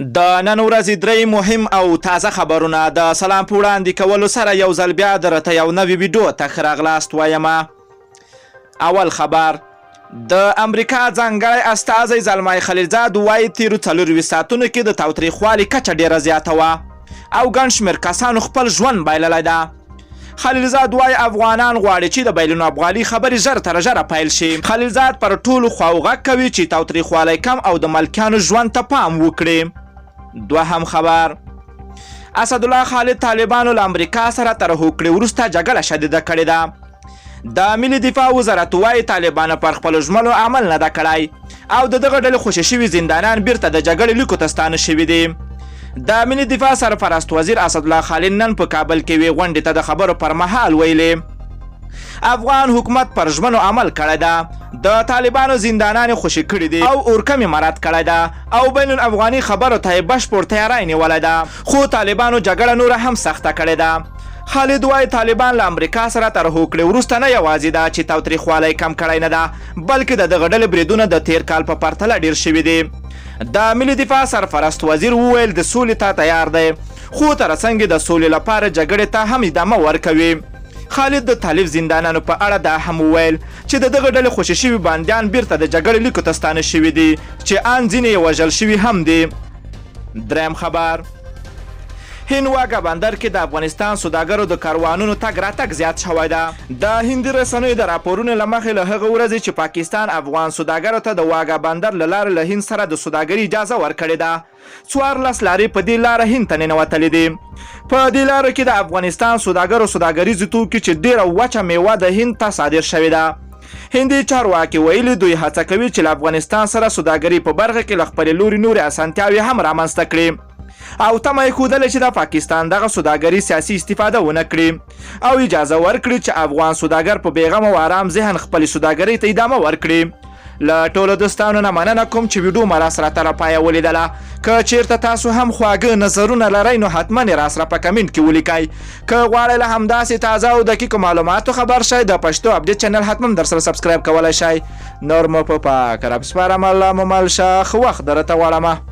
د نن ورځې درې مهم او تازه خبرونه د سلام په وړاندې کولو سره یو ځل بیا درته یو نوی ویډیو ته ښه راغلاست وایم. اول خبر، د امریکا ځانګړی استازی زلمی خلیلزاد وایي تیرو 24 ساعتونو کې د تاوتریخوالي کچه ډیره زیاته وه او ګڼ شمېر کسانو خپل ژوند بایللی ده. خلیلزاد وایي افغانان غواړي چې د بین الافغاني خبرې ژر تر ژره پیل شي. خلیلزاد پر ټولو خواو غږ کوي چې تاوتریخوالی کم او د ملکیانو ژوند ته پام وکړي. دوهم خبر، اسدالله خالد طالبانو له امریکا سره تر هوکړې وروسته جګړه شدیده کړې ده. د ملي دفاع وزارت وایي طالبانو پر خپلو ژمنو عمل نه ده کړی او د دغه ډلې خوشي شوي زندانیان بیرته د جګړې لیکو ته ستانه شوي دي. د ملي دفاع سرپرست وزیر اسدالله خالد نن په کابل کې وی غونډې ته د خبرو پر مهال ویلې افغان حکومت پر ژمنو عمل کړی ده، د طالبانو زندانیان خوشي کړي دي او اورکمې مراد کړی ده او بین الافغاني خبرو ته یې بشپړ تیاری نیولی ده، خو طالبانو جګړه نوره هم سخته کړې ده. خالد وایي طالبان له امریکا سره تر هوکړې وروسته نه یوازې ده چې تاوتریخوالی کم کړی نه ده بلکې د دغه ډلې بریدونه د تیر کال په پرتله ډیر شوي دي. د ملي دفاع سرپرست وزیر وویل د سولې ته تیار دی خو تر څنګ د سولې لپاره جګړې ته هم ادامه ورکوي. خالد د طالب زندانیانو په اړه دا هم وویل چې د دغه ډلې خوشي شوي بندیان بیرته د جګړې لیکو ته ستانه شوي دي چې ان ځینې یې وژل شوي هم دي. دریم خبر، هند واګه بندر کې د افغانستان سوداګرو د کاروانونو تګ راتګ زیات شوی ده. د هندي رسنیو د راپورونو له مخې له هغه ورځې چې پاکستان افغان سوداګرو ته د واګه بندر له لارې له هند سره د سوداګرۍ اجازه ورکړې ده، 14 لارې په دې لاره هند ته ننوتلې دي. په دې لارو کې د افغانستان سوداګرو سوداګریزو توکي چې ډیره وچه میوه د هند ته صادر شوې ده. هندي چارواکي ویلي دوی هڅه کوي چې له افغانستان سره سوداګري په برخه کې له خپلې لوري نورې اسانتیاوې هم رامنځته کړي او تمه یې ښودله چې د پاکستان دغه سوداګري سیاسي استفاده ونه کړي او اجازه ورکړي چې افغان سوداګر په بیغم او آرام ذهن خپلې سوداګرۍ ته ادامه ورکړي. له ټولو دوستانو نه مننه کوم چې ویډیو مو راسره تر پایه ولیدله. که چیرته تاسو هم خواږه نظرونه لرئ نو حتما یې راسره په کمنټ کې ولیکئ. که غواړئ له همداسې تازه او دقیقو معلوماتو خبر شئ د پښتو اپډیټ چینل حتما در سره سبسکرایب کولی شئ. نور مو په پاک رب سپارم، الله مو مل شه، ښه وخت درته غواړمه.